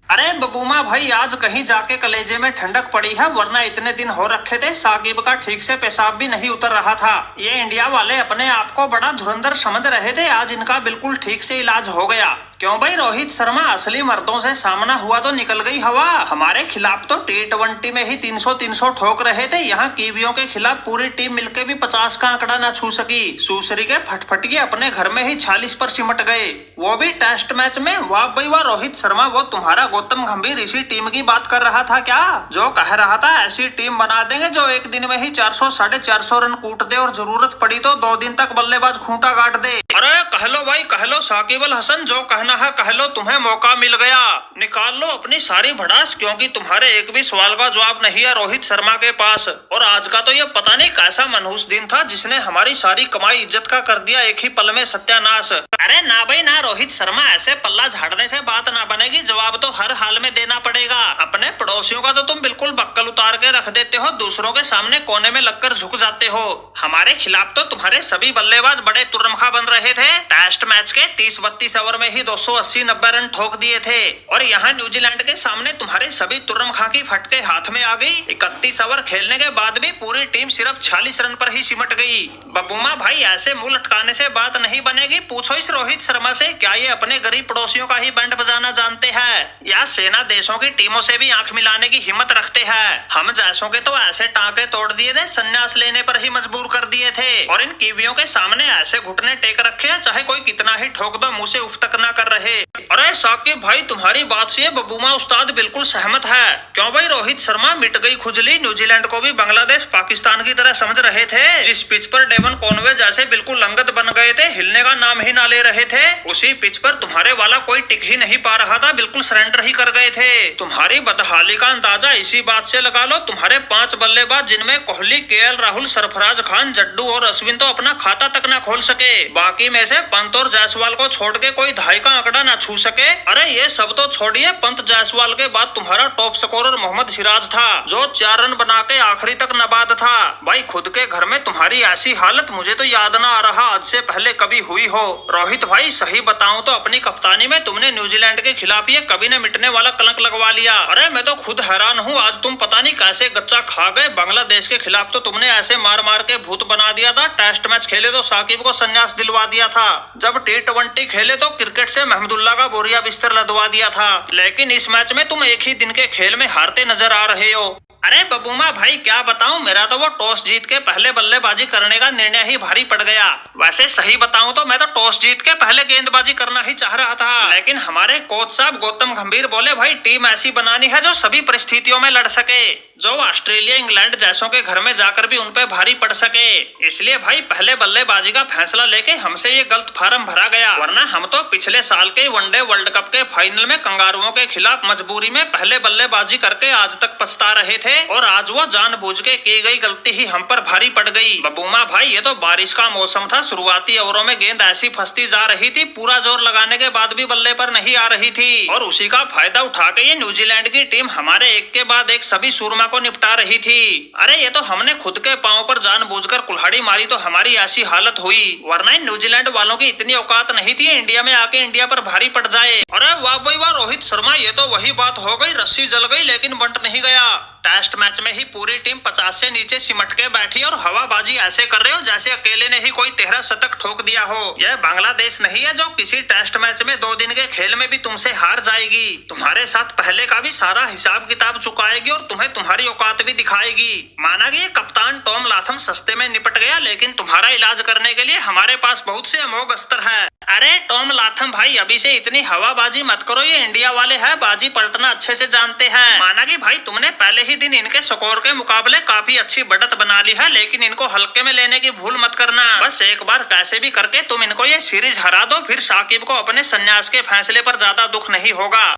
अरे बबूमा भाई, आज कहीं जाके कलेजे में ठंडक पड़ी है, वरना इतने दिन हो रखे थे साकिब का ठीक से पेशाब भी नहीं उतर रहा था। ये इंडिया वाले अपने आप को बड़ा धुरंधर समझ रहे थे, आज इनका बिल्कुल ठीक से इलाज हो गया। क्यों भाई रोहित शर्मा, असली मर्दों से सामना हुआ तो निकल गई हवा। हमारे खिलाफ तो T20 में ही 300 ठोक रहे थे, यहाँ कीवियों के खिलाफ पूरी टीम मिलके भी 50 का आंकड़ा ना छू सकी। सूसरी के फटफटिए अपने घर में ही 40 पर सिमट गए, वो भी टेस्ट मैच में। वाह भाई वाह रोहित शर्मा, वो तुम्हारा गौतम गंभीर इसी टीम की बात कर रहा था क्या, जो कह रहा था ऐसी टीम बना देंगे जो एक दिन में ही 400 450 रन कूट दे और जरूरत पड़ी तो 2 दिन तक बल्लेबाज खूंटा काट दे। अरे कह लो भाई कह लो साकिब अल हसन, जो कहना है कह लो, तुम्हें मौका मिल गया, निकाल लो अपनी सारी भड़ास, क्योंकि तुम्हारे एक भी सवाल का जवाब नहीं है रोहित शर्मा के पास। और आज का तो ये पता नहीं कैसा मनहूस दिन था जिसने हमारी सारी कमाई इज्जत का कर दिया एक ही पल में सत्यानाश। अरे ना भाई ना रोहित शर्मा, ऐसे पल्ला झाड़ने से बात ना बनेगी, जवाब तो हर हाल में देना पड़ेगा। अपने पड़ोसियों का तो तुम बिल्कुल बक्कल उतार के रख देते हो, दूसरों के सामने कोने में लगकर झुक जाते हो। हमारे खिलाफ तो तुम्हारे सभी बल्लेबाज बड़े तुर्रमखा बन रहे थे, टेस्ट मैच के 30-32 ओवर में ही 280-90 रन ठोक दिए थे। और यहाँ न्यूजीलैंड के सामने तुम्हारे सभी तुर्रमखा की फटके हाथ में आ गई। 31 ओवर खेलने के बाद भी पूरी टीम सिर्फ 46 रन पर ही सिमट गई। बबूमा भाई, ऐसे मुंह लटकाने से बात नहीं बनेगी, पूछो इस रोहित शर्मा से, क्या ये अपने गरीब पड़ोसियों का ही बैंड बजाना जानते हैं या सेना देशों की टीमों से भी आंख मिलाने की हिम्मत रखते हैं। हम जैसों के तो ऐसे टांके तोड़ दिए थे, संन्यास लेने पर ही मजबूर कर दिए थे, और इन कीवियों के सामने ऐसे घुटने टेक रखे हैं, चाहे कोई कितना ही ठोक दो मुंह से उफ तक ना कर रहे। अरे साकिब भाई, तुम्हारी बात से बबूमा उस्ताद बिल्कुल सहमत है। क्यों भाई रोहित शर्मा, मिट गई खुजली, न्यूजीलैंड को भी बांग्लादेश पाकिस्तान की तरह समझ रहे थे। जिस पिच पर डेवन कॉनवे जैसे बिल्कुल अंगद बन गए थे, हिलने का नाम ही ना ले रहे थे, उसी पिच पर तुम्हारे वाला कोई टिक ही नहीं पा रहा था, बिल्कुल सरेंडर ही कर गए थे। तुम्हारी बदहाली का अंदाजा इसी बात से लगा लो, तुम्हारे 5 बल्लेबाज जिनमें कोहली, केएल राहुल, सरफराज खान, जड्डू और अश्विन तो अपना खाता तक ना खोल सके, बाकी में से पंत और जायसवाल को छोड़ के कोई 2.5 का आंकड़ा ना छू सके। अरे ये सब तो छोड़िए, पंत जायसवाल के बाद तुम्हारा टॉप स्कोरर मोहम्मद सिराज था, जो 4 रन बना के आखिरी तक नाबाद था। भाई खुद के घर में तुम्हारी ऐसी हालत मुझे तो याद ना आ रहा आज से पहले कभी हुई हो। रोहित भाई सही बताऊं तो अपनी कप्तानी में तुमने न्यूजीलैंड के खिलाफ ये कभी न मिटने वाला कलंक लगवा लिया। अरे मैं तो खुद हैरान हूँ, आज तुम पता नहीं कैसे गच्चा खा गए। बांग्लादेश के खिलाफ तो तुमने ऐसे मार मार के भूत बना दिया था, टेस्ट मैच खेले तो साकिब को संन्यास दिलवा दिया था, जब T20 खेले तो क्रिकेट से महमदुल्ला का बोरिया बिस्तर लदवा दिया था। लेकिन इस मैच में तुम एक ही दिन के खेल में हारते नजर आ रहे हो। अरे बबूमा भाई क्या बताऊं, मेरा तो वो टॉस जीत के पहले बल्लेबाजी करने का निर्णय ही भारी पड़ गया। वैसे सही बताऊं तो मैं तो टॉस जीत के पहले गेंदबाजी करना ही चाह रहा था, लेकिन हमारे कोच साहब गौतम गंभीर बोले भाई टीम ऐसी बनानी है जो सभी परिस्थितियों में लड़ सके, जो ऑस्ट्रेलिया इंग्लैंड जैसों के घर में जाकर भी उन पे भारी पड़ सके। इसलिए भाई पहले बल्लेबाजी का फैसला लेके हमसे ये गलत फार्म भरा गया, वरना हम तो पिछले साल के वनडे वर्ल्ड कप के फाइनल में कंगारुओं के खिलाफ मजबूरी में पहले बल्लेबाजी करके आज तक पछता रहे थे, और आज वो जानबूझ के की गई गलती ही हम पर भारी पड़ गई। बबूमा भाई ये तो बारिश का मौसम था, शुरुआती ओवरों में गेंद ऐसी फंसती जा रही थी, पूरा जोर लगाने के बाद भी बल्ले पर नहीं आ रही थी, और उसी का फायदा उठा के ये न्यूजीलैंड की टीम हमारे एक के बाद एक सभी सूरमा को निपटा रही थी। अरे ये तो हमने खुद के पांव पर जानबूझकर कुल्हाड़ी मारी तो हमारी ऐसी हालत हुई, वरना न्यूजीलैंड वालों की इतनी औकात नहीं थी इंडिया में आके इंडिया पर भारी पड़ जाए। अरे वाह भाई वाह रोहित शर्मा, ये तो वही बात हो गई, रस्सी जल गई लेकिन बंट नहीं गया। टेस्ट मैच में ही पूरी टीम 50 से नीचे सिमट के बैठी और हवाबाजी ऐसे कर रहे हो जैसे अकेले ने ही कोई 13 शतक ठोक दिया हो। यह बांग्लादेश नहीं है जो किसी टेस्ट मैच में 2 दिन के खेल में भी तुमसे हार जाएगी, तुम्हारे साथ पहले का भी सारा हिसाब किताब चुकाएगी और तुम्हें तुम्हारी औकात भी दिखाएगी। माना कि कप्तान टॉम लाथम सस्ते में निपट गया, लेकिन तुम्हारा इलाज करने के लिए हमारे पास बहुत से अमोघ अस्त्र है। अरे टॉम लाथम भाई, अभी से इतनी हवाबाजी मत करो, ये इंडिया वाले हैं, बाजी पलटना अच्छे से जानते हैं। माना कि भाई तुमने पहले ही दिन इनके स्कोर के मुकाबले काफी अच्छी बढ़त बना ली है, लेकिन इनको हल्के में लेने की भूल मत करना। बस एक बार कैसे भी करके तुम इनको ये सीरीज हरा दो, फिर साकिब को अपने संन्यास के फैसले पर ज्यादा दुख नहीं होगा।